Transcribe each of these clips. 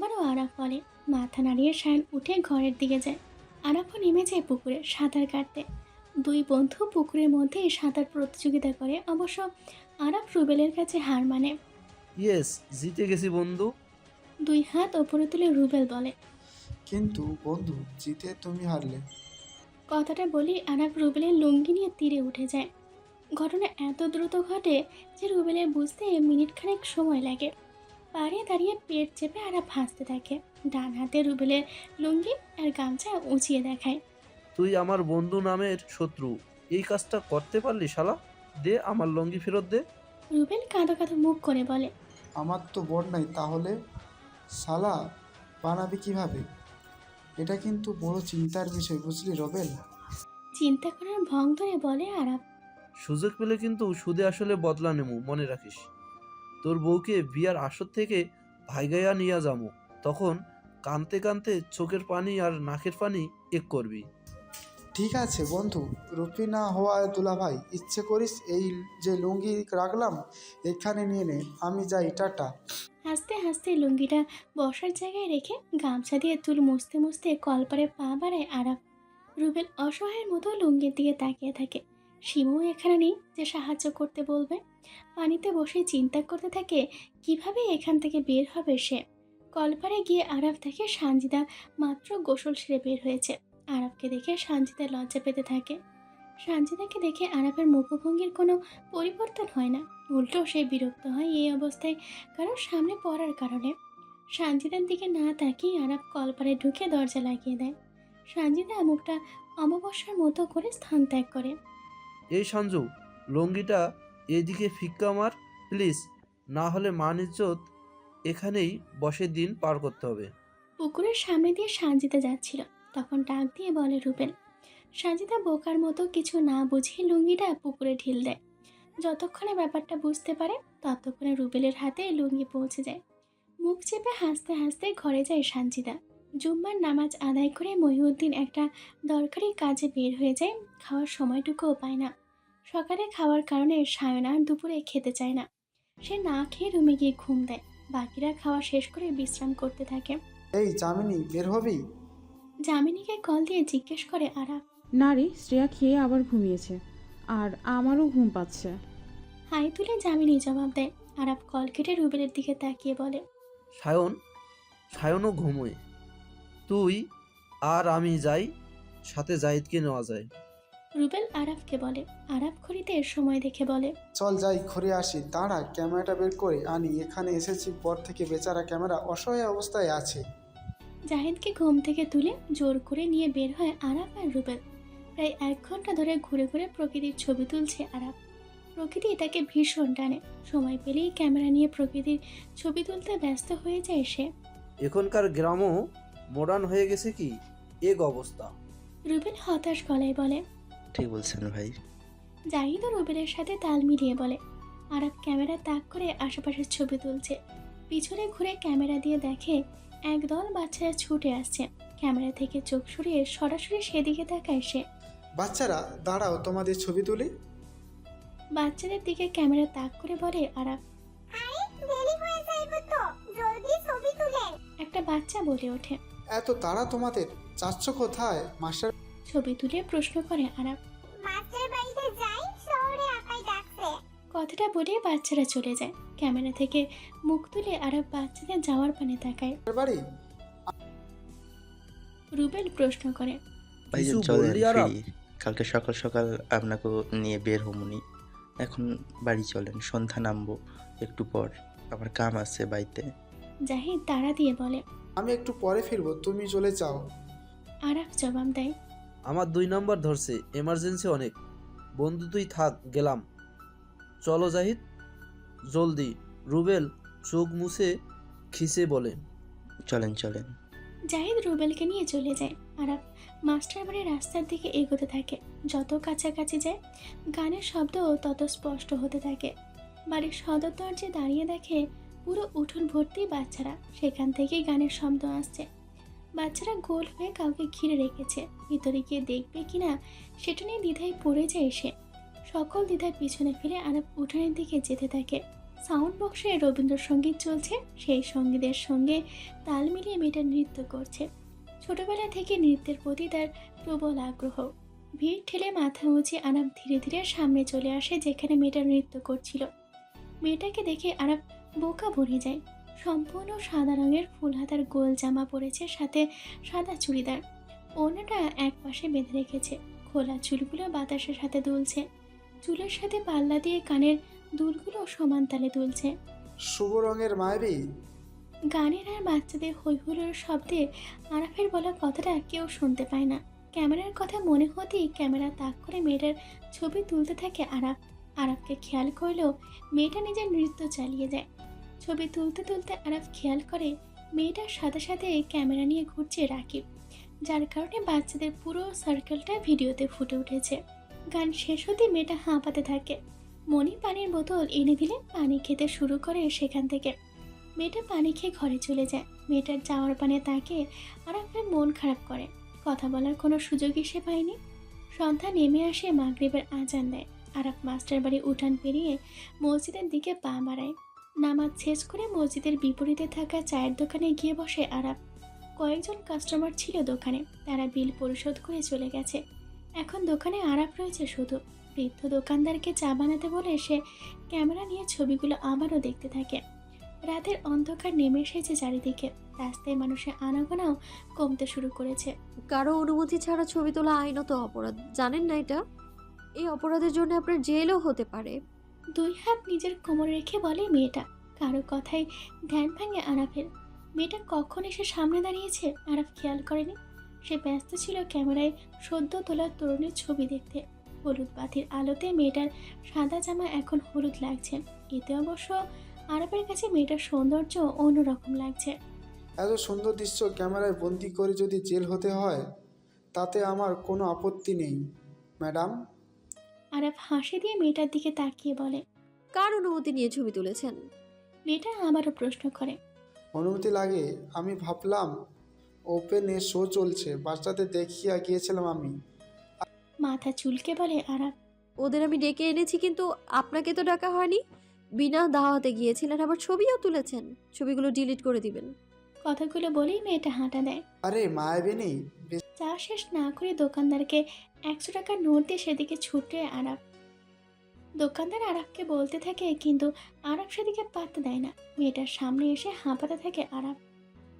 আবারও আরাফ বলে। মাথা নাড়িয়ে সায়ন উঠে ঘরের দিকে যায়। আরাফও নেমে যায় পুকুরে সাঁতার কাটতে। দুই বন্ধু পুকুরের মধ্যে সাঁতার প্রতিযোগিতা করে। অবশ্য আরাফ রুবেলের কাছে হার মানে। ইয়েস, জিতে গেছি বন্ধু। দুই হাত ওপরে তুলে রুবেল বলে। কিন্তু বন্ধু, জিতে তুমি হারলে। কথাটা বলি আরাফ রুবেলের লুঙ্গি নিয়ে তীরে উঠে যায়। ঘটনা এত দ্রুত ঘটে যে রুবেলের বুঝতে মিনিট খানেক সময় লাগে। পাড়ে দাঁড়িয়ে পেট চেপে আরাফ হাসতে থাকে। ডান হাতে রুবেলের লুঙ্গি আর গামছা উঁচিয়ে দেখায়। তুই আমার বন্ধু নামের শত্রু, এই কাজটা করতে পারলি শালা? দে আমার লঙ্গি ফেরত দে। রুবেল কাঁদো কাঁদো মুখ করে বলে। আমার তো বোন নাই, তাহলে শালা বানাবি কিভাবে? এটা কিন্তু বড় চিন্তার বিষয়, বুঝলি রবেল? চিন্তা করার ভং ধরে বলে আরাফ। সুযোগ পেলে কিন্তু সুদে আসলে বদলা নেমু, মনে রাখিস। তোর বউকে বিয়ার আসর থেকে ভাইগাইয়া নিয়ে যাবো, তখন কানতে কানতে চোখের পানি আর নাকের পানি এক করবি। ঠিক আছে বন্ধু, রুপি না হওয়া দুলাভাই, ইচ্ছে করিস এই যে লুঙ্গি রাখলাম এখানে নিয়ে নে, আমি যাই, টাটা। হাসতে হাসতে লুঙ্গিটা বসার জায়গায় রেখে গামছা দিয়ে চুল মুছতে মুছতে কলপারে পা বাড়ায় আরাফ। রুবেল অসহায়ের মতো লুঙ্গির দিকে তাকিয়ে থাকে। শিমুও এখানে নেই যে সাহায্য করতে বলবে। পানিতে বসে চিন্তা করতে থাকে কিভাবে এখান থেকে বের হবে সে। কলপারে গিয়ে আরাফ দেখে সানজিদা মাত্র গোসল সেরে বের হয়েছে। আরাফকে দেখে সানজিদা লজ্জা পেতে থাকে। সানজিদাকে দেখে আরাফের মুখভঙ্গির কোনো পরিবর্তন হয় না, উল্টো সে বিরক্ত হয় এই অবস্থায় কারোর সামনে পড়ার কারণে। সানজিদার দিকে না তাকিয়ে আরাফ কলপারে ঢুকে দরজা লাগিয়ে দেয়। সানজিদা মুখটা অমাবস্যার মতো করে স্থান ত্যাগ করে। এই সঞ্জু, লঙ্গিটা এদিকে ফিক্কা মার প্লিজ, না হলে মান ইজ্জত এখানেই বসে দিন পার করতে হবে। পুকুরের সামনে দিয়ে সানজিদা যাচ্ছিল, তখন ডাক দিয়ে বলে রুবেল। সানজিদা বোকার মতো কিছু না বুঝিয়ে লুঙ্গিটা পুকুরে ঢিল দেয়। যতক্ষণে ব্যাপারটা বুঝতে পারে ততক্ষণে রুবেলের হাতে লুঙ্গি পৌঁছে যায়। মুখ চেপে হাসতে হাসতে ঘরে যায় সানজিদা। জুম্মার নামাজ আদায় করে মহিউদ্দিন একটা দরকারি কাজে বের হয়ে যায়। খাওয়ার সময়টুকুও পায় না। সকালে খাওয়ার কারণে সায়ন আর দুপুরে খেতে চায় না। সে না খেয়ে রুমে গিয়ে ঘুম দেয়। বাকিরা খাওয়া শেষ করে বিশ্রাম করতে থাকে। এই যামিনী, বের হবি? যামিনীকে কল দিয়ে জিজ্ঞেস করে আরাফ। না রে, শ্রেয়া খেয়ে আবার ঘুমিয়েছে। আর আমারও ঘুম পাচ্ছে। হাই তুলে যামিনী জবাব দেয়। আরাফ কল কেটে রুবেলের দিকে তাকিয়ে বলে। সায়ন, সায়নও ঘুমোয়। তুই আর আমি যাই, সাথে জাহিদকে নেওয়া যায়। রুবেল আরাফকে বলে। আরাফ ঘড়িতে সময় দেখে বলে। চল যাই, ঘুরে আসি। দাঁড়া, ক্যামেরাটা বের করে আনি। এখানে এসেছি পর থেকে বেচারা ক্যামেরা অসহায় অবস্থায় আছে। জাহিদকে ঘুম থেকে তুলে জোর করে নিয়ে বের হয় আরাফ আর রুবেল। প্রায় 1 ঘন্টা ধরে ঘুরে ঘুরে প্রকৃতির ছবি তুলছে আরাফ। প্রকৃতি তাকে ভীষণ টানে। সময় পেলেই ক্যামেরা নিয়ে প্রকৃতির ছবি তুলতে ব্যস্ত হয়ে যায় সে। এখনকার গ্রামও মডার্ন হয়ে গেছে কি এক অবস্থা। রুবেল হতাশ গলায় বলে। ঠিক বলছেন ভাই। জাহিদও রুবেলের সাথে তাল মিলিয়ে বলে। আরাফ ক্যামেরা তাক করে আশেপাশের ছবি তুলছে। পিছনে ঘুরে ক্যামেরা দিয়ে দেখে একদল বাচ্চারা ছুটে আসছে। ক্যামেরা থেকে চোখ সরিয়ে সরাসরি সেদিকে তাকায় সে। বাচ্চারা দাঁড়াও, তোমাদের ছবি তুলি। বাচ্চাদের দিকে ক্যামেরা তাক করে বলে আরাফ। একটা বাচ্চা বলে ওঠে। এত তাড়া তোমাদের, যাচ্ছ কোথায় মাস্টার? ছবি তুলে প্রশ্ন করে আরাফ। কথাটা বলে বাচ্চারা চলে যায়। ক্যামেরা থেকে মুখ তুলে আরাফ বাচ্চাদের যাওয়ার পানে তাকায়। বাড়ি? রুবেল প্রশ্ন করে। ভাইজান কিছু চলেন বললি আরাপ? ফিরি, কালকে সকাল সকাল আপনাকে নিয়ে বের হমুনি। এখন বাড়ি চলেন, সন্ধ্যা নামবো একটু পর, আমার কাম আছে বাড়িতে। জাহিদ তাড়া দিয়ে বলে। আমি একটু পরে ফিরবো, তুমি চলে যাও। আরাফ জবাব দেয়। আমার 2 নম্বর ধরছে, এমার্জেন্সি অনেক। বন্ধু তুই থাক, গেলাম। চলো জাহিদ, জলদি। রুবেল চোখ মুছে খিসে বলে। চলেন চলেন। জাহিদ রুবেলকে নিয়ে চলে যায়। আরাফ মাস্টার বাড়ির রাস্তার দিকে এগোতে থাকে। যত কাছাকাছি যায় গানের শব্দও তত স্পষ্ট হতে থাকে। বাড়ির সদর দরজায় দাঁড়িয়ে দেখে পুরো উঠোন ভর্তি বাচ্চারা। সেখান থেকেই গানের শব্দ আসছে। বাচ্চারা গোল হয়ে কাউকে ঘিরে রেখেছে। ভিতরে গিয়ে দেখবে কিনা সেটা নিয়ে দ্বিধায় পড়ে যায় সে। সকল দ্বিধায় পিছনে ফিরে আরাফ উঠানের দিকে যেতে থাকে। সাউন্ড বক্সে রবীন্দ্রসঙ্গীত চলছে, সেই সঙ্গীতের সঙ্গে তাল মিলিয়ে মেয়েটা নৃত্য করছে। ছোটবেলা থেকে নৃত্যের প্রতি তার প্রবল আগ্রহ। ভিড় ঠেলে মাথা উঁচিয়ে আরাম ধীরে ধীরে সামনে চলে আসে যেখানে মেয়েটা নৃত্য করছিল। মেয়েটাকে দেখে আরাম বোকা বনে যায়। সম্পূর্ণ সাদা রঙের ফুল হাতার গোল জামা পরেছে, সাথে সাদা চুড়িদার। ওড়নাটা এক পাশে বেঁধে রেখেছে, খোলা চুলগুলো বাতাসের সাথে দুলছে। চুলের সাথে পাল্লা দিয়ে কানের দুলগুলো সমান তালে দুলছে। শুভ রঙের মায়াবী। গানের আর বাচ্চাদের হৈহুল্লোর শব্দে আরাফের বলা কথাটা কেউ শুনতে পায় না। ক্যামেরার কথা মনে হতেই ক্যামেরা তাক করে মেয়েটার ছবি তুলতে থাকে আরাফ। আরাফকে খেয়াল করলেও মেয়েটা নিজের নৃত্য চালিয়ে যায়। ছবি তুলতে তুলতে আরাফ খেয়াল করে মেয়েটার সাথে সাথে ক্যামেরা নিয়ে ঘুরছে রাকিব, যার কারণে বাচ্চাদের পুরো সার্কেলটা ভিডিওতে ফুটে উঠেছে। গান শেষ হতে মেয়েটা হাঁপাতে থাকে। মনি পানির বোতল এনে দিলে পানি খেতে শুরু করে সেখান থেকে। মেয়েটা পানি খেয়ে ঘরে চলে যায়। মেয়েটার যাওয়ার পানে তাকে আরাফের মন খারাপ করে। কথা বলার কোনো সুযোগই সে পায়নি। সন্ধ্যা নেমে আসে, মাগরিবের আজান দেয়। আরাফ মাস্টার বাড়ি উঠান পেরিয়ে মসজিদের দিকে পা বাড়ায়। নামাজ শেষ করে মসজিদের বিপরীতে থাকা চায়ের দোকানে গিয়ে বসে আরাফ। কয়েকজন কাস্টমার ছিল দোকানে, তারা বিল পরিশোধ করে চলে গেছে। এখন দোকানে আরাফ রয়েছে শুধু। বৃদ্ধ দোকানদারকে চা বানাতে বলে সে ক্যামেরা নিয়ে ছবিগুলো আবারও দেখতে থাকে। রাতের অন্ধকার নেমে এসেছে চারিদিকে। রাস্তায় মানুষের আনাগোনাও কমতে শুরু করেছে। কারো অনুমতি ছাড়া ছবি তোলা আইনত অপরাধ, জানেন না এটা? এই অপরাধের জন্য আপনার জেলও হতে পারে। দুই হাত নিজের কোমরে রেখে বলে মেয়েটা। কারো কথায় ধ্যান ভাঙে আরাফের। মেয়েটা কখন এসে সামনে দাঁড়িয়েছে আরাফ খেয়াল করেনি। সে ব্যস্ত ছিল ক্যামেরায় সদ্য তোলা তরুণীর ছবি দেখতে। হলুদ বাতির আলোতে মেয়েটার সাদা জামা এখন হলুদ লাগছে। এতে অবশ্য আরাফের কাছে মেয়েটার সৌন্দর্য অন্যরকম লাগছে। এত সুন্দর দৃশ্য ক্যামেরায় বন্দি করে যদি জেল হতে হয় তাতে আমার কোনো আপত্তি নেই ম্যাডাম। আরাফ হাসি দিয়ে মেয়েটার দিকে তাকিয়ে বলে। কার অনুমতি নিয়ে ছবি তুলেছেন? মেয়েটা আবারও প্রশ্ন করে। অনুমতি লাগে? আমি ভাবলাম ওপেনে শো চলছে, বাচ্চাদের দেখিয়া গিয়েছিলাম আমি। মাথা চুলকে বলে আরাফ। ওদের আমি ডেকে এনেছি, কিন্তু আপনাকে তো ডাকা হয়নি। বিনা দাওয়াতে গিয়েছিলেন, আবার ছবিও তুলেছেন। ছবিগুলো ডিলিট করে দিবেন। কথাগুলো বলেই মেয়েটা হাঁটা দেয়। আরে মায়াবিনী, চা শেষ না করে দোকানদারকে 100 টাকার নোট দিয়ে সেদিকে ছুটে আরাফ। দোকানদার আরাফকে বলতে থাকে, কিন্তু আরাফ সেদিকে পাত্তা দেয় না। মেয়েটার সামনে এসে হাঁপাতে থাকে আরাফ।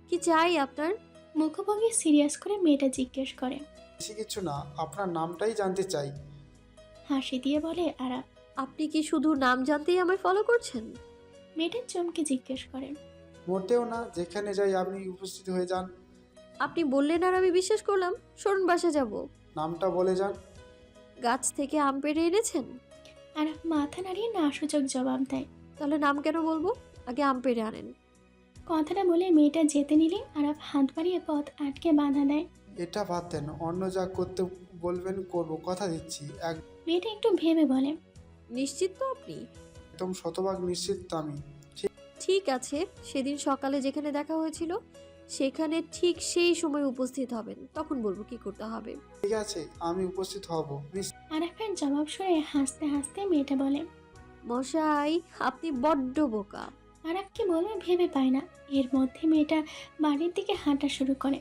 কি চাই আপনার? মুখভঙ্গি সিরিয়াস করে মেয়েটা জিজ্ঞেস করে। বেশি কিছু না, আপনার নামটাই জানতে চাই। হাসি দিয়ে বলে আরাফ। আপনি কি শুধু নাম জানতেই আমায় ফলো করছেন? মেয়েটা চমকে জিজ্ঞেস করে। মোটেও না, যেখানে যাই আপনি উপস্থিত হয়ে যান। আপনি বললেন আর আমি বিশ্বাস করলাম। সরুন, বাসা যাব। নামটা বলে যান। গাছ থেকে আম পেড়ে এনেছেন? আরাফ মাথা নাড়িয়ে না সূচক জবাব দেয়। তাহলে নাম কেন বলবো? আগে আম পেড়ে আনেন। কথাটা বলে মেয়েটা যেতে নিলে আরাফ হাত বাড়িয়ে পথ আটকে বাধা দেয়। এটা বাদ দেন, অন্য যা করতে বলবেন করব, কথা দিচ্ছি। মেয়েটা একটু ভেবে বলে। নিশ্চিত তো আপনি? একদম শতভাগ নিশ্চিত তো আমি। ঠিক আছে, সেদিন সকালে যেখানে দেখা হয়েছিল সেখানে ঠিক সেই সময় উপস্থিত হবেন, তখন বলবো কি করতে হবে। ঠিক আছে, আমি উপস্থিত হব। আরাফের জবাব শুনে হাসতে হাসতে মেয়েটা বলে। মশাই, আপনি বড্ড বোকা। আরাফ কি বলবে ভেবে পায় না। এর মধ্যে মেয়েটা বাড়ির দিকে হাঁটা শুরু করে।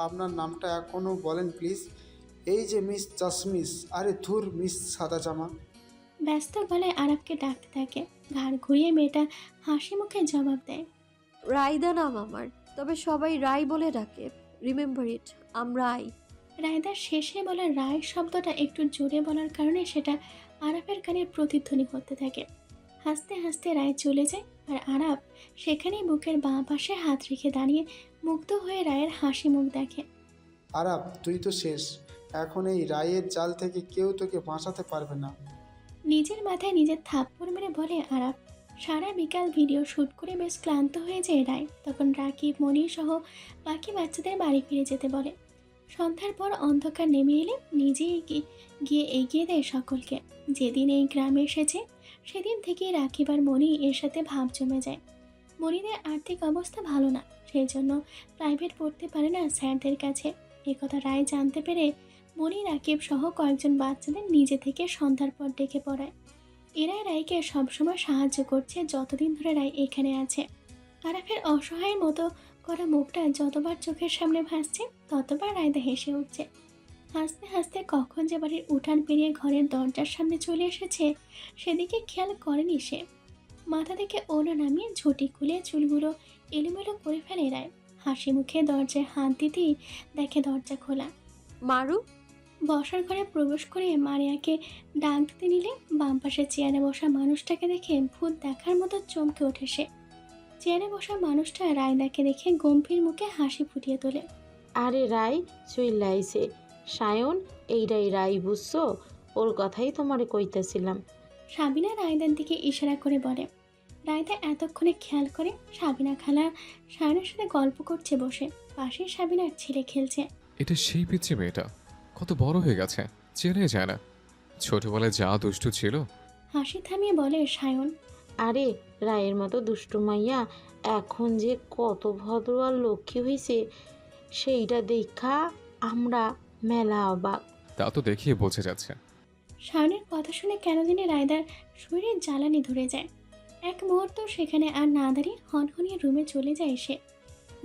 আপনার নামটা এখনো বলেন প্লিজ। এই যে মিস চাশমিস। আরে ধুর, মিস সাদা জামা। ব্যস্ত গলায় আরাফকে ডাকতে থাকে। ঘাড় ঘুরিয়ে মেয়েটা হাসি মুখে জবাব দেয়। রায়দা নাম আমার, তবে সবাই রায় বলে ডাকে। রিমেম্বার ইট, আম রায়। রায়দার শেষে বলা রায় শব্দটা একটু জোরে বলার কারণে সেটা আরাফের কানে প্রতিধ্বনি করতে থাকে। হাসতে হাসতে রায় চলে যায়, আর আরাফ সেখানেই বুকের বাঁ পাশে হাত রেখে দাঁড়িয়ে মুগ্ধ হয়ে রায়ের হাসি মুখ দেখে। আরাপ, তুই তো শেষ। এখন এই রায়ের জাল থেকে কেউ তোকে বাঁচাতে পারবে না। নিজের মাথায় নিজের থাপ্পড় মেরে বলে আরাফ। সারা বিকাল ভিডিও শ্যুট করে বেশ ক্লান্ত হয়ে যায় রায়। তখন রাকিব, মনি সহ বাকি বাচ্চাদের বাড়ি ফিরে যেতে বলে। সন্ধ্যার পর অন্ধকার নেমে এলে নিজেই গিয়ে এগিয়ে দেয় সকলকে। যেদিন এই গ্রামে এসেছে সেদিন থেকেই রাকিব আর মনি এর সাথে ভাব জমে যায়। মনিদের আর্থিক অবস্থা ভালো না, সেই জন্য প্রাইভেট পড়তে পারে না স্যারদের কাছে। একথা রায় জানতে পেরে মনি, রাকিব সহ কয়েকজন বাচ্চাদের নিজে থেকে সন্ধ্যার পর ডেকে পড়ায়। এরাই রায়কে সবসময় সাহায্য করছে যতদিন ধরে রায় এখানে আছে। আরাফের অসহায়ের মতো করা মুখটা যতবার চোখের সামনে ভাসছে ততবার রায়দা হেসে উঠছে। হাসতে হাসতে কখন যে বাড়ির উঠান পেরিয়ে ঘরের দরজার সামনে চলে এসেছে সেদিকে খেয়াল করেনি সে। মাথা থেকে ওড়না নামিয়ে ঝুঁটি খুলে চুলগুলো এলোমেলো করে ফেলে রায়। হাসি মুখে দরজায় হাত দিতেই দেখে দরজা খোলা। মারু। বসার ঘরে প্রবেশ করে মারিয়াকে ডাক দিতে নিলে বাম পাশে চেয়ারে বসা মানুষটাকে দেখে ভূত দেখার মতো চমকে ওঠে সে। চেয়ারে বসা মানুষটা রায়দাকে দেখে গম্ভীর মুখে হাসি ফুটিয়ে তোলে। আরে রাই চইলাইছে সায়ন, এইটাই রাই বুঝছো? ওর কথাই তোমারে কইতেছিলাম। সাবিনা রায়দার দিকে ইশারা করে বলে। রায়দা এতক্ষণে খেয়াল করে সাবিনা খালা সায়নের সাথে গল্প করছে বসে। পাশে সাবিনার ছেলে খেলছে। এটা সেই পিচ্ছি মেয়েটা, কত বড় হয়ে গেছে, চেনে যায় না। ছোটবেলায় যা দুষ্টু ছিল। হাসি থামিয়ে বলে সায়ন। আরে রায়ের মতো দুষ্টু মাইয়া এখন যে কত ভদ্র আর লক্ষ্মী হইছে সেইটা দেখা আমরা মেলা অবাক। তা তো দেখিয়ে বোঝা যাচ্ছে। সায়নের কথা শুনে কেন জানি রায়দার শরীরে জ্বালানি ধরে যায়। এক মুহূর্ত সেখানে আর না দাঁড়িয়ে হনহনিয়ে রুমে চলে যায় সে।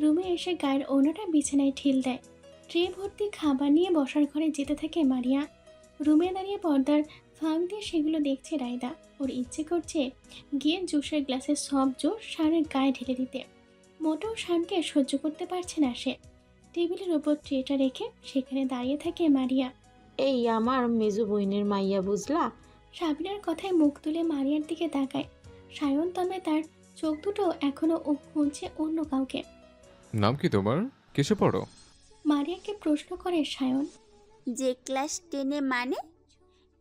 রুমে এসে গায়ের ওনাটা বিছানায় ঠেল দেয়। ট্রে ভর্তি খাবার নিয়ে বসার ঘরে যেতে থাকে মারিয়া। রুমে দাঁড়িয়ে পর্দার ফাঁক দিয়ে সেগুলো দেখছে রায়দা। ওর ইচ্ছে করছে গিয়ে জুসের গ্লাসের সব জোর সায়নের গায়ে ঢেলে দিতে। মোটেও সায়নকে সহ্য করতে পারছে না সে। টেবিলের ওপর ট্রেটা রেখে সেখানে দাঁড়িয়ে থাকে মারিয়া। এই আমার মেজু বইনের মাইয়া বুঝলা? সাবিনার কথায় মুখ তুলে মারিয়ার দিকে তাকায় সায়ন, তবে তার চোখ দুটো এখনো ও খুঁজছে অন্য কাউকে। নাম কি তোমার? কিসে পড়ো? মারিয়াকে প্রশ্ন করে সায়ন। যে ক্লাস 10-এ মানে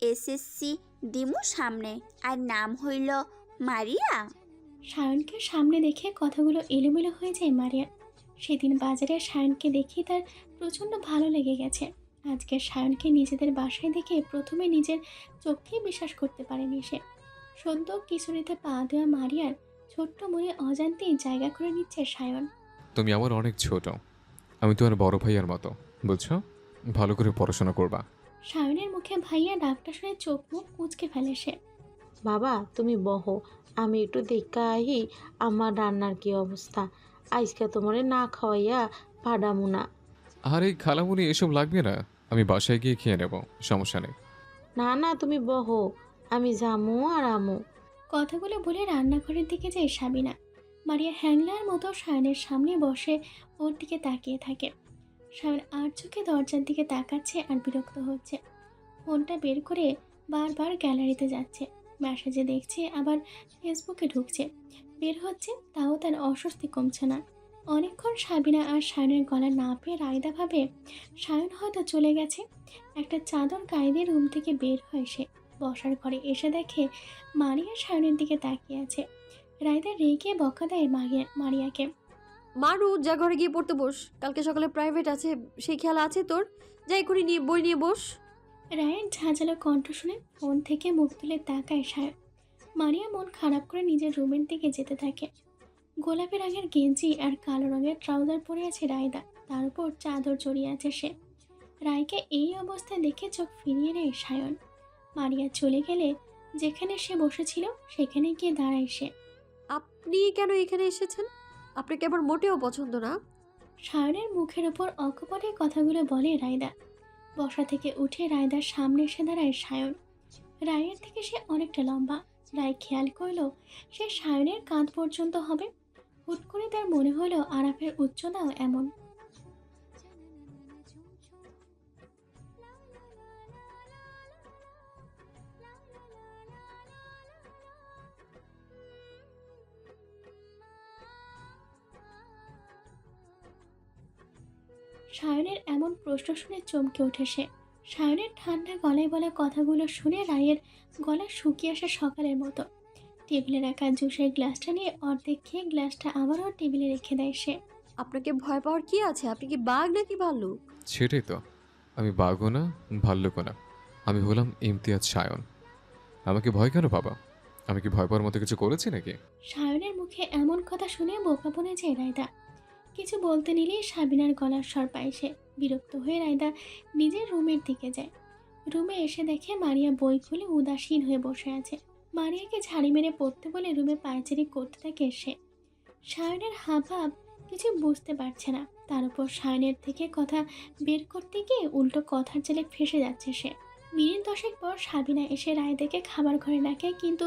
এসএসসি দিমু সামনে, আর নাম হইল মারিয়া। সায়নকে সামনে দেখে কথাগুলো এলোমেলো হয়ে যায় মারিয়ার। সেদিন বাজারে সায়নকে দেখে তার প্রচণ্ড ভালো লেগে গেছে। আজকে সায়নকে নিজেদের বাসায় দেখে প্রথমে নিজের চোখকেই বিশ্বাস করতে পারেনি সে। সদ্য কিশোরীতে পা দেওয়া মারিয়ার ছোট্ট মনে অজান্তেই জায়গা করে নিচ্ছে সায়ন। তুমি আমার অনেক ছোট, আমি তোমার বড় ভাইয়ার মতো, বুঝছো? ভালো করে পড়াশোনা করবা। সায়নের মুখে ভাইয়া ডাকটা শুনে চোখ মুখ কুঁচকে ফেলে সে। বাবা তুমি বহো, আমি একটু দেখা আহি আমার রান্নার কি অবস্থা। আজকে তোমারে না খাওয়াইয়া পাডামু না। আরে খালামুনি, এসব লাগবে না, আমি বাসায় গিয়ে খেয়ে নেব, সমস্যা নেই। না না তুমি বহো, আমি জামু আর আমু। কথাগুলো বলে রান্নাঘরের দিকে যায় সাবিনা। মারিয়া হ্যাংলার মতো সায়নের সামনে বসে ওর দিকে তাকিয়ে থাকে। সায়ন আর চোখে দরজার দিকে তাকাচ্ছে আর বিরক্ত হচ্ছে। ফোনটা বের করে বারবার গ্যালারিতে যাচ্ছে, মেসেজে দেখছে, আবার ফেসবুকে ঢুকছে, বের হচ্ছে, তাও তার অস্বস্তি কমছে না। অনেকক্ষণ সাবিনা আর সায়নের গলা না পেয়ে রায়দা ভাবে সায়ন হয়তো চলে গেছে। একটা চাদর গায়ে দিয়ে রুম থেকে বের হয় সে। বসার ঘরে এসে দেখে মারিয়া সায়নের দিকে তাকিয়ে আছে। রায়দা রেগে বকা দেয় মারিয়াকে। মারু, যা ঘরে গিয়ে পড়তে বস, কালকে সকালে প্রাইভেট আছে, সেই খেয়াল আছে তোর? যাই করে নিয়ে বই নিয়ে বস। রায়ের ঝাঁঝালো কণ্ঠ শুনে ফোন থেকে মুখ তুলে তাকায় সায়ন। মারিয়া মন খারাপ করে নিজের রুমের দিকে যেতে থাকে। গোলাপি রঙের গেঞ্জি আর কালো রঙের ট্রাউজার পরে আছে রায়দা, তার উপর চাদর জড়িয়ে আছে সে। রায়কে এই অবস্থায় দেখে চোখ ফিরিয়ে নেয় সায়ন। মারিয়া চলে গেলে যেখানে সে বসেছিল সেখানে গিয়ে দাঁড়ায় সে। আপনি কেন এখানে এসেছেন? আপনাকে আমার মোটেও পছন্দ না। সায়নের মুখের ওপর অকপটে কথাগুলো বলে রায়দা। বসা থেকে উঠে রায়দার সামনে এসে দাঁড়ায় সায়ন। রায়ের থেকে সে অনেকটা লম্বা। রায় খেয়াল করলো সে সায়নের কাঁধ পর্যন্ত হবে। হুট করে তার মনে হলো আরাফের উচ্চতাও এমন। সায়নের এমন প্রশ্ন শুনে চমকে ওঠে সে। সায়নের ঠান্ডা গলায় বলা কথাগুলো শুনে রায়ের গলা শুকিয়ে আসে সকালের মতো। টেবিলে রাখা জুসের গ্লাসটা নিয়ে অর্ধেক খেয়ে গ্লাসটা আবারও টেবিলে রেখে দেয় সে। আপনাকে ভয় পাওয়ার কি আছে? আপনি কি বাঘ নাকি ভাল্লুক? সেটাই তো, আমি বাঘও না ভাল্লুকও না, আমি হলাম ইমতিয়াজ সায়ন। আমাকে ভয় কেন বাবা? আমি কি ভয় পাওয়ার মতো কিছু করেছি নাকি? সায়নের মুখে এমন কথা শুনে বোকা বনে যায় রায়দা। কিছু বলতে নিলেই সাবিনার গলার স্বর পায় সে। বিরক্ত হয়ে রায়দা নিজের রুমের দিকে যায়। রুমে এসে দেখে মারিয়া বই খুলে উদাসীন হয়ে বসে আছে। মারিয়াকে ঝাড়ি মেরে পড়তে বলে রুমে পায়চারি করতে থাকে সে। সায়নের হাবভাব কিছু বুঝতে পারছে না, তার উপর সায়নের থেকে কথা বের করতে গিয়ে উল্টো কথার জেলে ফেসে যাচ্ছে সে। মিনিট 10 পর সাবিনা এসে রায়দাকে খাবার ঘরে ডাকে, কিন্তু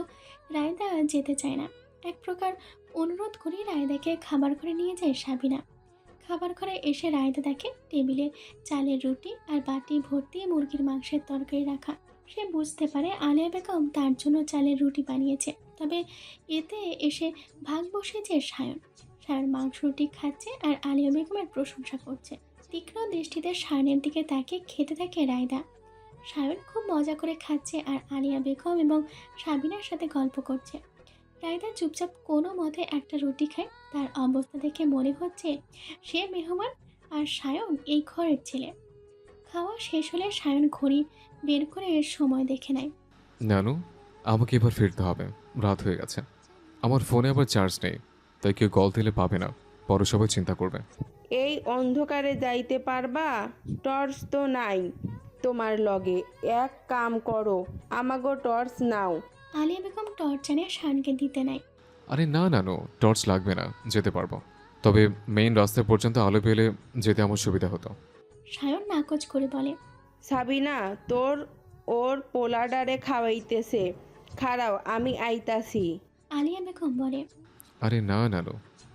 রায়দা যেতে চায় না। এক প্রকার অনুরোধ করে রায়দাকে খাবার ঘরে নিয়ে যায় সাবিনা। খাবার ঘরে এসে রায়দা দেখে টেবিলে চালের রুটি আর বাটি ভর্তি মুরগির মাংসের তরকারি রাখা। সে বুঝতে পারে আলিয়া বেগম তার জন্য চালের রুটি বানিয়েছে, তবে এতে এসে ভাগ বসেছে সায়ন। সায়ন মাংস রুটি খাচ্ছে আর আলিয়া বেগমের প্রশংসা করছে। তীক্ষ্ণ দৃষ্টিতে সায়নের দিকে তাকিয়ে খেতে থাকে রায়দা। সায়ন খুব মজা করে খাচ্ছে আর আলিয়া বেগম এবং সাবিনার সাথে গল্প করছে। রায়দা চুপচাপ কোনো মতে একটা রুটি খায়। তার অবস্থা দেখে মনে হচ্ছে সে মেহমান আর সায়ন এই ঘরের ছেলে। খাওয়া শেষ হলে সায়ন ঘড়ি বের করে এর সময় দেখে নেয়। নানু, আমাকে এবার ফিরতে হবে, রাত হয়ে গেছে। আমার ফোনে আবার চার্জ নেই, তাই কেউ কল দিলে পাবে না, পরে সবাই চিন্তা করবে। এই অন্ধকারে যাইতে পারবা? টর্চ তো নাই তোমার লগে। এক কাম করো, আমাগো টর্চ নাও। আলিয়া বেগম টর্চ এনে সায়নকে দিতে নেয়। আরে না নানু, টর্চ লাগবে না, যেতে পারবো। তবে মেইন রাস্তা পর্যন্ত আলো পেলে যেতে আমার সুবিধা হতো। সায়ন নাকচ করে বলে, সাবিনা, তোর ওর পোলাডারে খাওয়াইতেছে, খাড়াও আমি আইতাছি। আলিয়া বেগম বলে। আরে না নানু,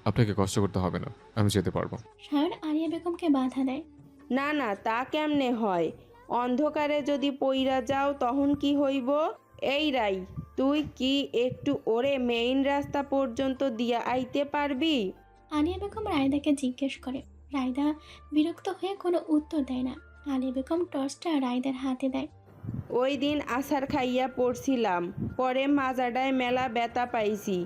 আপনাকে কষ্ট করতে হবে না, আমি যেতে পারবো। সায়ন আলিয়া বেগমকে বাধা দেয়। না না, তা কেমনে হয়? অন্ধকারে যদি পইরা যাও তখন কি হইব? এই রাই, তুই কি একটু ওরে মেইন রাস্তা পর্যন্ত দিয়া আইতে পারবি? আলিয়া বেগম রায়দাকে জিজ্ঞেস করে। রায়দা বিরক্ত হয়ে কোনো উত্তর দেয় না। আলিয়া বেগম টর্চটা রায়দার হাতে দেয়। ওই দিন আছার খাইয়া পড়ছিলাম, পরে মাজাডায় মেলা ব্যথা পাইছি,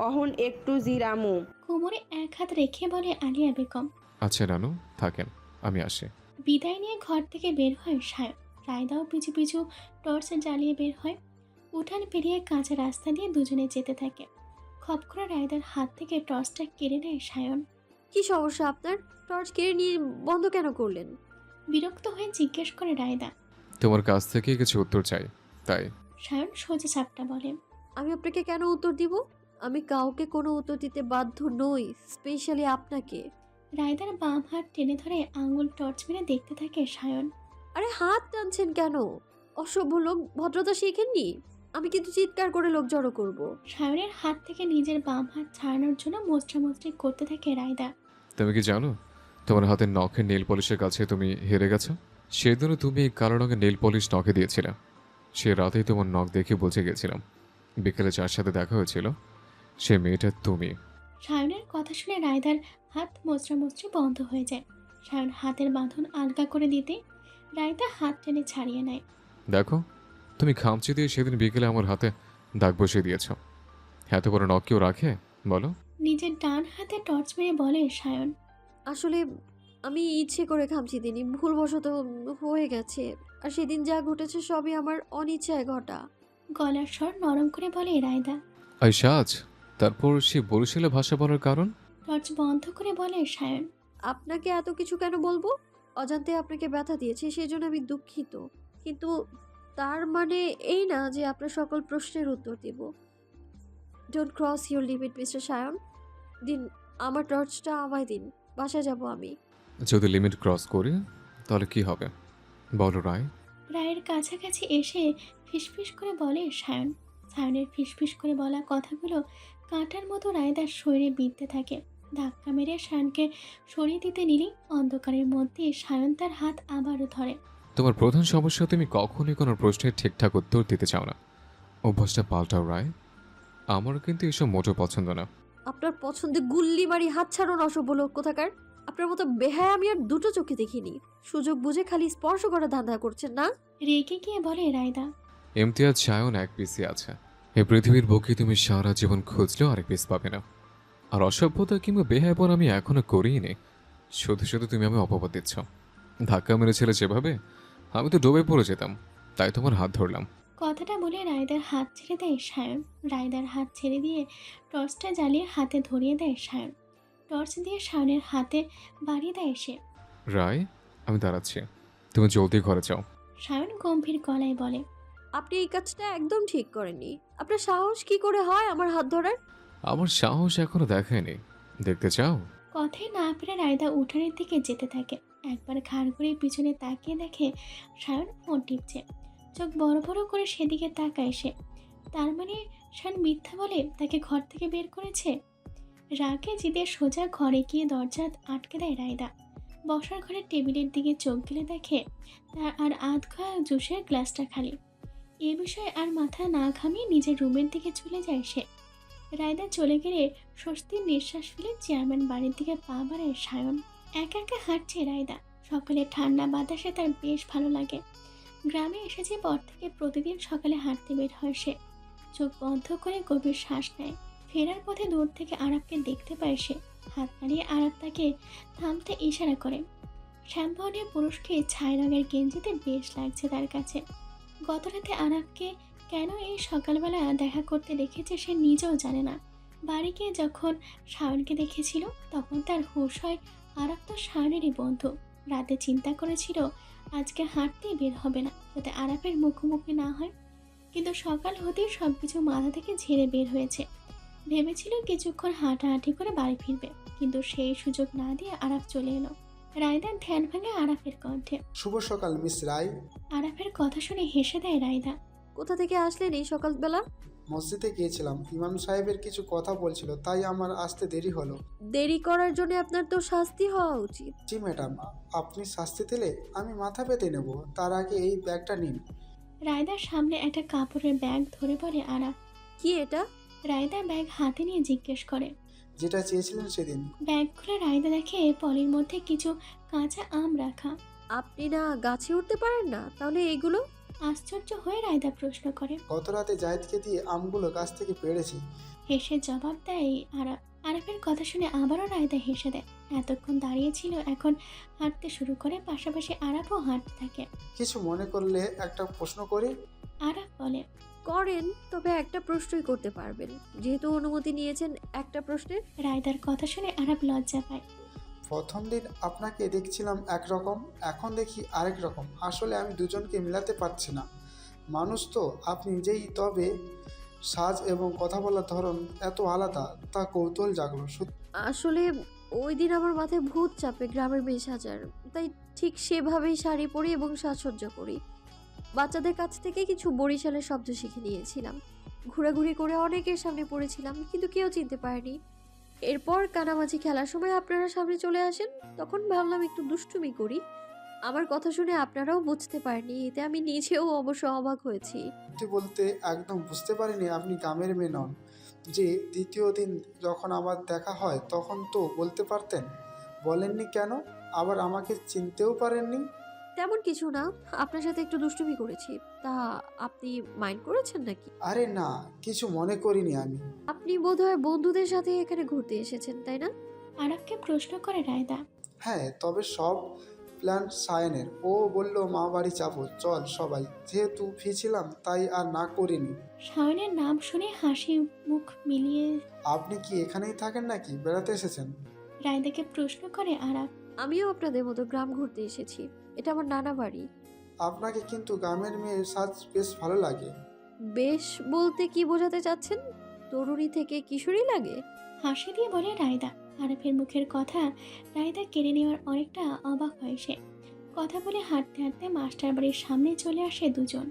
অহন একটু জিরামু। কোমরে এক হাত রেখে বলে আলিয়া বেগম। আচ্ছা নানু, থাকেন, আমি আসি। বিদায় নিয়ে ঘর থেকে বের হয় সায়ন। রায়দাও পিছু পিছু টর্চ জ্বালিয়ে বের হয়। উঠান পেরিয়ে কাঁচা রাস্তা দিয়ে দুজনে যেতে থাকে। খপ করে রায়দার হাত থেকে টর্চটা কেড়ে নেয় সায়ন। কি সমস্যা আপনার? টর্চ কেড়ে নিয়ে বন্ধ কেন করলেন? বিরক্ত হয়ে জিজ্ঞেস করে রায়দা। তোমার কাছ থেকে কিছু উত্তর চাই, তাই। সায়ন সোজা সাপটা বলে। আমি আপনাকে কেন উত্তর দিব? আমি কাউকে কোনো উত্তর দিতে বাধ্য নই, স্পেশালি আপনাকে। রায়দার বাম হাত টেনে ধরে আঙুল টর্চ মেরে দেখতে থাকে সায়ন। আরে হাত টানছেন কেন? অসভ্য লোক, ভদ্রতা শেখেননি? আমি কিন্তু চিৎকার করে লোক জড়ো করব। সায়নের হাত থেকে নিজের বাম হাত ছাড়ানোর জন্য মোচড়ামোচড়ি করতে থাকে রায়দা। তুমি কি জানো তোমার হাতের নখের নেল পলিশের কাছে তুমি হেরে গেছো? সেদিনও তুমি এই কালো রঙের নেল পলিশ নখে দিয়েছিলে। সে রাতেই তোমার নখ দেখে বুঝে গেছিলাম। বিকেলে যার সাথে দেখা হয়েছিল সে মেয়েটা তুমি। সায়নের কথা শুনে রায়দার হাত মোচড়ামোচড়ি বন্ধ হয়ে যায়। সায়ন হাতের বাঁধন আলগা করে দিতে রায়দা হাত টেনে ছাড়িয়ে নেয়। দেখো, তুমি খামচি দিয়ে সেদিন বিকেলে আমার হাতে দাগ বসিয়ে দিয়েছ। এত বড় নখ কেউ রাখে বলো? নিজের ডান হাতে টর্চ মেরে বলে সায়ন। আসলে আমি ইচ্ছে করে খামচি দিইনি, ভুলবশত হয়ে গেছে। আর সেদিন যা ঘটেছে সবই আমার অনিচ্ছায় ঘটা। গলার স্বর নরম করে বলে রায়দা। আইসাজ, তারপর সে বরিশালে ভাষা বলার কারণ? টর্চ বন্ধ করে বলে সায়ন। আপনাকে এত কিছু কেন বলবো? অজান্তে আপনাকে ব্যথা দিয়েছি, সেই জন্য আমি দুঃখিত। কিন্তু তার মানে এই না যে আপনার সকল প্রশ্নের উত্তর দেব। Don't cross your limit mister Sayan. দিন আমার টর্চটা, আমায় দিন, বাসায় যাব আমি। যদি লিমিট ক্রস করি তাহলে কি হবে বলো রায়? রায়ের কাছাকাছি এসে ফিসফিস করে বলে সায়ন। সায়নের ফিসফিস করে বলা কথাগুলো কাঁটার মতো রায়দার শরীরে বিঁধতে থাকে। ধাক্কা মেরে সায়নকে সরিয়ে দিতে নিলেই অন্ধকারের মধ্যে সায়ন তার হাত আবারও ধরে। তোমার প্রধান সমস্যা তুমি কখনোই কোনো প্রশ্নের ঠিকঠাক উত্তর দিতে চাও না। অভ্যাসটা পাল্টাও রায়, আমার কিন্তু এসব মোটেও পছন্দ না। আপনার পছন্দে গুল্লি মারি, হাত ছাড়ুন অসভ্য লোক কোথাকার। আপনার মতো বেহায় আমি আর দুটো চোখে দেখিনি। সুযোগ বুঝে খালি স্পর্শ করা ধান্দা করছেন না? রেগে গিয়ে বলে রায়দা। ইমতিয়াজ সায়ন এক পিসই আছে। এই পৃথিবীর বুকে তুমি সারা জীবন খুঁজলেও আরেক পিস পাবে না। আর অসভ্যতা কিংবা বেহায়াপন আমি এখনো করিই নি। শুধু শুধু তুমি আমি অপবাদ দিচ্ছ। ধাক্কা মেরেছিলে যেভাবে, আমি তো ডুবে পড়ে যেতাম, তাই তোমার হাত ধরলাম। কথাটা বলে রায়দার হাত ছেড়ে দেয় সায়ন। রায়দার হাত ছেড়ে দিয়ে টর্চটা জ্বালিয়ে হাতে ধরিয়ে দেয় সায়ন। টর্চ দিয়ে সায়নের হাতে বাড়িয়ে দেয় সে। রায়, আমি দাঁড়াচ্ছি, তুমি জলদি ঘরে যাও। সায়ন গম্ভীর গলায় বলে। আপনি এই কাজটা একদম ঠিক করেননি। আপনার সাহস কি করে হয় আমার হাত ধরার? আমার সাহস এখনো দেখায়নি, দেখতে চাও? কথায় না ফেরা রায়দা উঠানের দিকে যেতে থাকে। একবার ঘাড় ঘুরে পিছনে তাকিয়ে দেখে সায়ন ফোন টিপছে। চোখ বড় বড় করে সেদিকে তাকায় সে। তার মানে সায়ন মিথ্যা বলে তাকে ঘর থেকে বের করেছে। রাগে জিদে সোজা ঘরে গিয়ে দরজা আটকে দেয় রায়দা। বসার ঘরের টেবিলের দিকে চোখ গেলে দেখে তার আর আধ খাওয়া জুসের গ্লাসটা খালি। এ বিষয়ে আর মাথা না ঘামিয়ে নিজের রুমের দিকে চলে যায় সে। রায়দা চলে গেলে স্বস্তির নিঃশ্বাস ফেলে চেয়ারম্যান বাড়ির দিকে পা বাড়ায় সায়ন। একা একা হাঁটছে রায়দা। সকালে ঠান্ডা বাতাসে তার বেশ ভালো লাগে। গ্রামে এসেছে পর থেকে প্রতিদিন সকালে হাঁটতে বের হয় সে। চোখ বন্ধ করে গভীর শ্বাস নেয়। ফেরার পথে দূর থেকে আরাবকে দেখতে পায় সে। হাত নাড়িয়ে আরাব তাকে থামতে ইশারা করে। শ্যামবর্ণীয় পুরুষকে ছাই রঙের গেঞ্জিতে বেশ লাগছে তার কাছে। গত রাতে আরাবকে কেন এই সকালবেলা দেখা করতে দেখেছে সে নিজেও জানে না। বাড়ি গিয়ে যখন সায়নকে দেখেছিল তখন তার হুঁশ হয় আরাব তো সায়নেরই বন্ধু। রাতে চিন্তা করেছিল আজকে হাঁটতেই বের হবে না, যাতে আরাবের মুখোমুখি না হয়। কিন্তু সকাল হতেই সব কিছু মাথা থেকে ঝেড়ে বের হয়েছে। ভেবেছিল কিছুক্ষণ হাঁটাহাঁটি করে বাড়ি ফিরবে, কিন্তু সেই সুযোগ না দিয়ে আরাফ চলে এলো। রায়দার ধ্যান ভাঙে আরাফের কণ্ঠে। শুভ সকাল মিস রায়। আরাফের কথা শুনে হেসে দেয় রায়দা। কোথা থেকে আসলেন এই সকালবেলা? মসজিদে গিয়েছিলাম, ইমাম সাহেবের কিছু কথা বলছিল, তাই আমার আসতে দেরি হলো। দেরি করার জন্য আপনার তো শাস্তি হওয়া উচিত। জি ম্যাডাম, আপনি শাস্তি দিলে আমি মাথা পেতে নেব। তার আগে এই ব্যাগটা নিন। রায়দার সামনে একটা কাপড়ের ব্যাগ ধরে বলে আরাফ। কি এটা? রায়দা ব্যাগ হাতে নিয়ে জিজ্ঞেস করে। যেটা চেয়েছিলেন সেদিন। ব্যাগ খুলে রায়দা দেখে পলির মধ্যে কিছু কাঁচা আম রাখা। আপনি না গাছে উঠতে পারেন না, তাহলে এইগুলো? আশ্চর্য হয়ে রায়দা প্রশ্ন করে। গত রাতে জাহিদকে দিয়ে আমগুলো গাছ থেকে পেড়েছি। হেসে জবাব দেয় আরাফ। আরাফের কথা শুনে আবারও রায়দা হেসে দেয়। এতক্ষণ দাঁড়িয়েছিল, এখন হাঁটতে শুরু করে। পাশাপাশি আরাফও হাঁটতে থাকে। কিছু মনে করলে একটা প্রশ্ন করি? আরাফ বলে। করেন, তবে একটা প্রশ্নই করতে পারবেন, যেহেতু অনুমতি নিয়েছেন একটা প্রশ্নের। রায়দার কথা শুনে আরাফ লজ্জা পায়। প্রথম দিন আপনাকে দেখছিলাম একরকম, এখন দেখি আরেক রকম। আসলে আমি দুজনকে মিলাতে পারছি না। মানুষ তো আপনি নিজেই, তবে সাজ এবং কথা বলার ধরন এত আলাদা, তা কৌতূহল জাগলো। আসলে ওই দিন আমার মাথায় ভূত চাপে গ্রামের মেয়ে সাজার, তাই ঠিক সেভাবেই শাড়ি পরি এবং সাজসজ্জা করি। বাচ্চাদের কাছ থেকে কিছু বরিশালের শব্দ শিখে নিয়েছিলাম। ঘোরাঘুরি করে অনেকের সামনে পড়েছিলাম, কিন্তু কেউ চিনতে পারেনি। এরপর কানামাছি খেলার সময় আপনারা সামনে চলে আসেন, তখন ভাবলাম একটু দুষ্টুমি করি। আমার কথা শুনে আপনারাও বুঝতে পারেননি, এতে আমি নিজেও অবশ্য অবাক হয়েছি। সত্যি বলতে একদম বুঝতে পারিনি আপনি গ্রামের মেয়ে নন। যে দ্বিতীয় দিন যখন আমার দেখা হয় তখন তো বলতে পারতেন। বলেননি কেন? আবার আমাকে চিনতেও পারেননি? তেমন কিছু না, আপনার সাথে একটু দুষ্টুমি করেছি, তা আপনি মাইন্ড করেছেন নাকি? আরে না, কিছু মনে করিনি আমি। আপনি বোধহয় বন্ধুদের সাথে এখানে ঘুরতে এসেছেন, তাই না? আরাফকে প্রশ্ন করে রায়দা। হ্যাঁ, তবে সব প্ল্যান সায়নের। ও বলল মা বাড়ি যাবো, চল সবাই। যেহেতু ফ্রি ছিলাম তাই আর না করিনি। সায়নের নাম শুনে হাসি মুখ মিলিয়ে আপনি কি এখানেই থাকেন নাকি বেড়াতে এসেছেন? রায়দাকে প্রশ্ন করে আরাফ। আমিও আপনাদের মতো গ্রাম ঘুরতে এসেছি, এটা আমার নানা বাড়ি। আপনাকে কিন্তু গ্রামের মেয়ের সাজ বেশ ভালো লাগে। বেশ বলতে কি বোঝাতে চাচ্ছেন? তরুণী থেকে কিশোরী লাগে? হাসি দিয়ে বলে রায়দা। আরাফের মুখের কথা রায়দা কেড়ে নেওয়ার অনেকটা অবাক হয় সে। কথা বলে হাঁটতে হাঁটতে মাস্টার বাড়ির সামনে চলে আসে দুজন।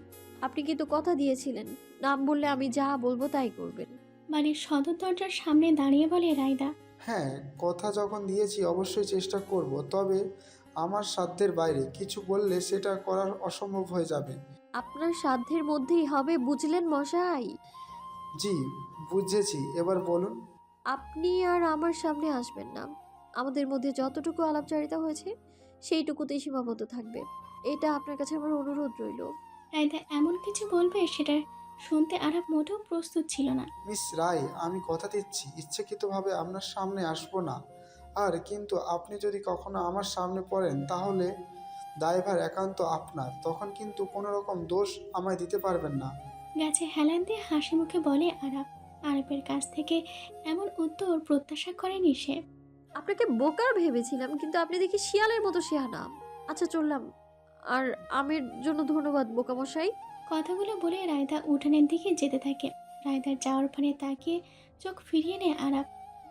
আপনি কিন্তু কথা দিয়েছিলেন, নাম বললে আমি যা বলবো তাই করবেন। বাড়ির সদর দরজার সামনে দাঁড়িয়ে বলে রায়দা। হ্যাঁ, কথা যখন দিয়েছি অবশ্যই চেষ্টা করব, তবে আমার সাধ্যের বাইরে কিছু বললে সেটা করার অসম্ভব হয়ে যাবে। আপনার সাধ্যের মধ্যেই হবে, বুঝলেন মশাই? জি বুঝেছি, এবার বলুন। আপনি আর আমার সামনে আসবেন না। আমাদের মধ্যে যতটুকু আলাপচারিতা হয়েছে সেইটুকুতেই সীমাবদ্ধ থাকবে, এটা আপনার কাছে আমার অনুরোধ রইল। রায়দা এমন কিছু বলবে সেটা শুনতে আরাফ মোটেও প্রস্তুত ছিল না। মিস রায়, আমি কথা দিচ্ছি ইচ্ছাকৃতভাবে আপনার সামনে আসবো না। আর কিন্তু আপনি যদি কখনো আমার সামনে পড়েন তাহলে দায়ভার একান্ত আপনার। তখন কিন্তু কোনো রকম দোষ আমায় দিতে পারবেন না। গাছে হেলান দিয়ে হাসি মুখে বলে আরাফ। আরাফের কাছ থেকে এমন উত্তর প্রত্যাশা করেনি সে। আপনাকে বোকা ভেবেছিলাম, কিন্তু আপনি দেখি শিয়ালের মতো শিয়ানা। আচ্ছা চললাম, আর আমের জন্য ধন্যবাদ বোকামশাই। কথাগুলো বলে রায়দা উঠানের দিকে যেতে থাকে। রায়দার যাওয়ার পানে তাকিয়ে চোখ ফিরিয়ে নেয় আরাপ।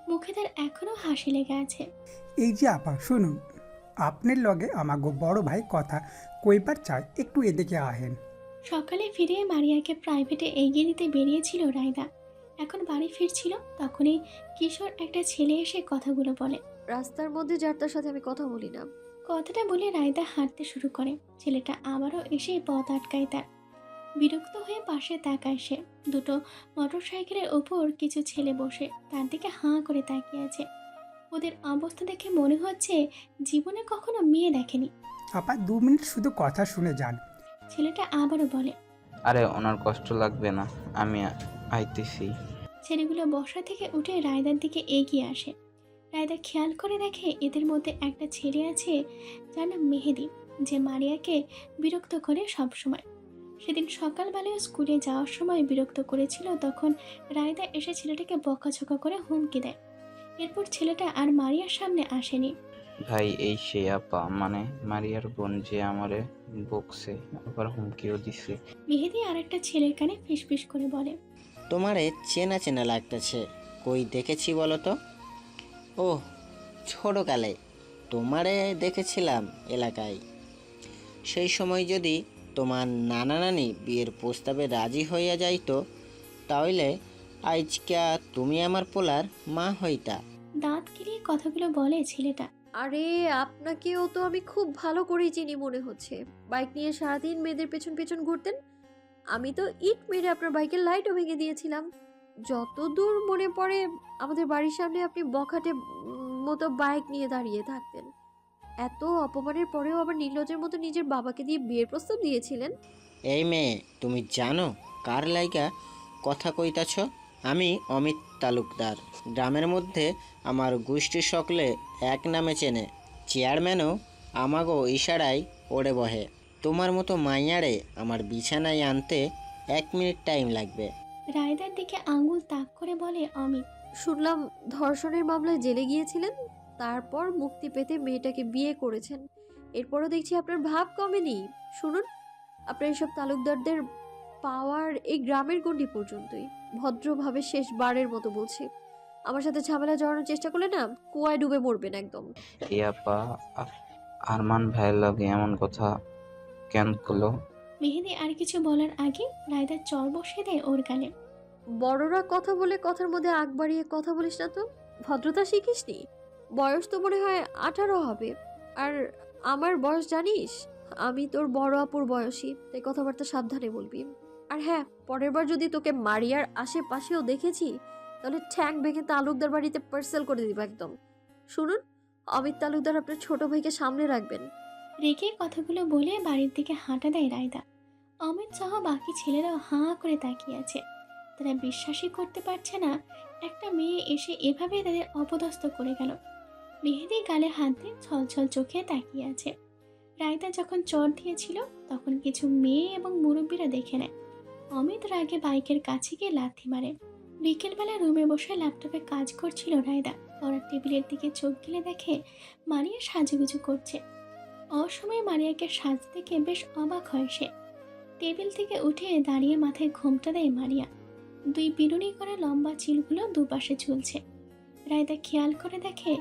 মুখে তার এখনও হাসি লেগে আছে। এই যে আপা শুনুন, আপনার লগে আমাগো বড় ভাই কথা কইবার চায়, একটু এদিকে আহেন। সকালে ফিরে মারিয়াকে প্রাইভেটে এগিয়ে দিতে বেরিয়েছিল রায়দা। এখন বাড়ি ফিরছিল, তখনই কিশোর একটা ছেলে এসে কথাগুলো বলে। রাস্তার মধ্যে যার তার সাথে আমি কথা বলি না। কথাটা বলে রায়দা হাঁটতে শুরু করে। ছেলেটা আবারও এসে পথ আটকায় তার। বিরক্ত হয়ে পাশে তাকায় সে। দুটো মোটরসাইকেলের ওপর কিছু ছেলে বসে তার দিকে হাঁ করে তাকিয়ে আছে। ওদের অবস্থা দেখে মনে হচ্ছে জীবনে কখনো মেয়ে দেখেনি। আপা 2 মিনিট শুধু কথা শুনে যান। ছেলেটা আবারও বলে। আরে ওনার কষ্ট লাগবে না, আমি আইতেছি। ছেলেগুলো বসা থেকে উঠে রায়দার দিকে এগিয়ে আসে। রায়দা খেয়াল করে দেখে এদের মধ্যে একটা ছেলে আছে যার নাম মেহেদি, যে মারিয়াকে বিরক্ত করে সব সময়। সেদিন সকালবেলায় স্কুলে যাওয়ার সময় বিরক্ত করেছিল, তখন রায়দা এসে ছেলেটাকে বকাঝকা করে হুমকি দেয়। এরপর ছেলেটা আর মারিয়ার সামনে আসেনি। ভাই এই সে আপা, মানে মারিয়ার বোন যে আমারে বকছে, আবার হুমকিও দিছে। মেহেদি আর একটা ছেলের কানে ফিসফিস করে বলে। তোমারে চেনা চেনা লাগতেছে, কই দেখেছি বলো তো? ও ছোটকালে তোমারে দেখেছিলাম এলাকায়। সেই সময় যদি তোমার নানা নানি বিয়ের প্রস্তাবে রাজি হইয়া যাইতো, তাহলে আজকা তুমি আমার পোলার মা হইতা। দাঁত কিরিয়ে কথাগুলো বলে ছেলেটা। আরে আপনাকেও তো আমি খুব ভালো করেই চিনি মনে হচ্ছে। বাইক নিয়ে সারাদিন মেয়েদের পেছন পেছন ঘুরতেন। আমি তো ইট মেরে আপনার বাইকের লাইটও ভেঙে দিয়েছিলাম। যতদূর মনে পড়ে আমাদের বাড়ির সামনে আপনি বখাটে মতো বাইক নিয়ে দাঁড়িয়ে থাকতেন। এত অপমানের পরেও আবার নির্লজ্জের মতো নিজের বাবাকে দিয়ে বিয়ের প্রস্তাব দিয়েছিলেন। এই মেয়ে, তুমি জানো কার লাইগা কথা কইতাছ? আমি অমিত তালুকদার। গ্রামের মধ্যে আমার গোষ্ঠী সকলে এক নামে চেনে। চেয়ারম্যানও আমাগো ইশারায় ওড়ে বহে। তোমার মতো মাইয়ারে আমার বিছানায় আনতে 1 মিনিট টাইম লাগবে। রায়দার দিকে আঙুল তাক করে বলে অমিত। শুনলাম ধর্ষণের মামলায় জেলে গিয়েছিলেন, তারপর মুক্তি পেতে মেয়েটাকে বিয়ে করেছেন। এরপরও দেখছি আপনার ভাব কমেনি। শুনুন, আপনার এসব তালুকদারদের পাওয়ার এই গ্রামের গণ্ডি পর্যন্তই। ভদ্রভাবে শেষবারের মতো বলছি, আমার সাথে ঝামেলা জড়ানোর চেষ্টা করলে না কুয়ায় ডুবে মরবেন একদম। এই আপা, আরমান ভাইয়ের লগে এমন কথা কেন করলো? মেহেদি আর কিছু বলার আগে রায়দা চর বসিয়ে দেয় ওর গালে। বড়রা কথা বলে কথার মধ্যে আগ বাড়িয়ে কথা বলিস না তো। ভদ্রতা শিখিসনি? বয়স তো মনে হয় 18 হবে। আর আমার বয়স জানিস? আমি তোর বড় আপুর বয়সী, তাই কথাবার্তা সাবধানে বলবি। আর হ্যাঁ, পরের বার যদি তোকে মারিয়ার আশেপাশেও দেখেছি, তাহলে ঠ্যাং ভেঙে তালুকদার বাড়িতে পার্সেল করে দিব একদম। শুনুন, অমিত তালুকদার আপনার ছোট ভাইকে সামনে রাখবেন। রেখে কথাগুলো বলে বাড়ির দিকে হাঁটা দেয় রায়দা। অমিত সহ বাকি ছেলেরাও হাঁ করে তাকিয়ে আছে। তারা বিশ্বাসই করতে পারছে না একটা মেয়ে এসে এভাবে তাদের অপদস্থ করে গেল। মেহেদি গালে হাত দিয়ে ছলছল চোখে তাকিয়ে আছে। রায়দা যখন চর দিয়েছিল তখন কিছু মেয়ে এবং মুরব্বীরা দেখে নেয়। অমিত রাগে বাইকের কাছে গিয়ে লাথি মারে। বিকেলবেলা রুমে বসে ল্যাপটপে কাজ করছিল রায়দা। পড়ার টেবিলের দিকে চোখ গেলে দেখে মারিয়া সাজুগুজু করছে। অসময়ে মারিয়াকে সাজতে দেখে বেশ অবাক হয় সে। টেবিল থেকে উঠে দাঁড়িয়ে মাথায় ঘোমটা দেয় মারিয়া। 2 বিনুনি করা লম্বা চিলগুলো দুপাশে ঝুলছে। রায়দা খেয়াল করে দেখে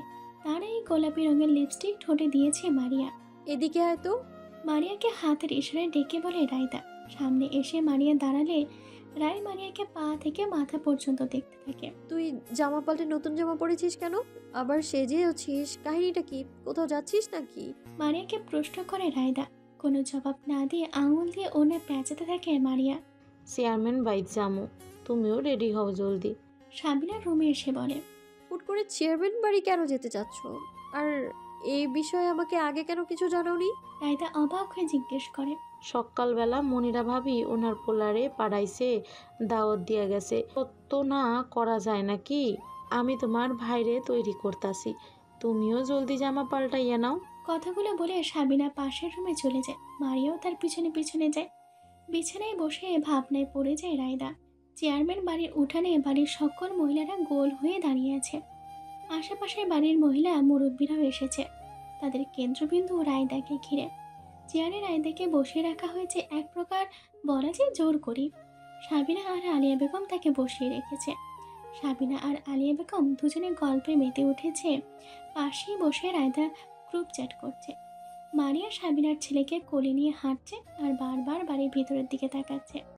তার এই গোলাপি রঙের লিপস্টিক ঠোঁটে দিয়েছে মারিয়া। এদিকে আয় তো। মারিয়াকে হাতের ইশারায় ডেকে বলে রায়দা। সামনে এসে মারিয়া দাঁড়ালে রায় মারিয়াকে পা থেকে মাথা পর্যন্ত দেখতে থাকে। তুই জামা পাল্টে নতুন জামা পরেছিস কেন? আবার সেজেওছিস, কাহিনীটা কি? কোথাও যাচ্ছিস নাকি? মারিয়াকে প্রশ্ন করে রায়দা। কোনো জবাব না দিয়ে আঙুল দিয়ে ওনে পেঁচাতে থাকে মারিয়া। চেয়ারম্যান বাইক জামু, তুমিও রেডি হও জলদি। সাবিনা রুমে এসে বলে। হুট করে চেয়ারম্যান বাড়ি কেন যেতে চাচ্ছ? আর এই বিষয়ে আমাকে আগে কেন কিছু জানাওনি? রায়দা অবাক হয়ে জিজ্ঞেস করে। সকালবেলা মনিরা ভাবি ওনার পোলারে পাড়াইছে, দাওয়াত দিয়া গেছে। কত না করা যায় নাকি? আমি তোমার ভাইরে তৈরি করতাছি, তুমিও জলদি জামা পাল্টাইয়া নাও। কথাগুলো বলে সাবিনা পাশের রুমে চলে যায়। মারিয়াও তার পিছনে পিছনে যায়। বিছানায় বসে ভাবনায় পড়ে যায় রায়দা। চেয়ারম্যান বাড়ির উঠানে বাড়ির সকল মহিলারা গোল হয়ে দাঁড়িয়ে আছে। আশেপাশের বাড়ির মহিলা মুরব্বীরাও এসেছে। তাদের কেন্দ্রবিন্দু রায়দাকে ঘিরে। চেয়ারে রায়দাকে বসিয়ে রাখা হয়েছে এক প্রকার বলা যায় জোর করি। সাবিনা আর আলিয়া বেগম তাকে বসিয়ে রেখেছে। সাবিনা আর আলিয়া বেগম দুজনে গল্পে মেতে উঠেছে। পাশেই বসে রায়দা গ্রুপ চ্যাট করছে। মারিয়া সাবিনার ছেলেকে কোলে নিয়ে হাঁটছে আর বারবার বাড়ির ভিতরের দিকে তাকাচ্ছে।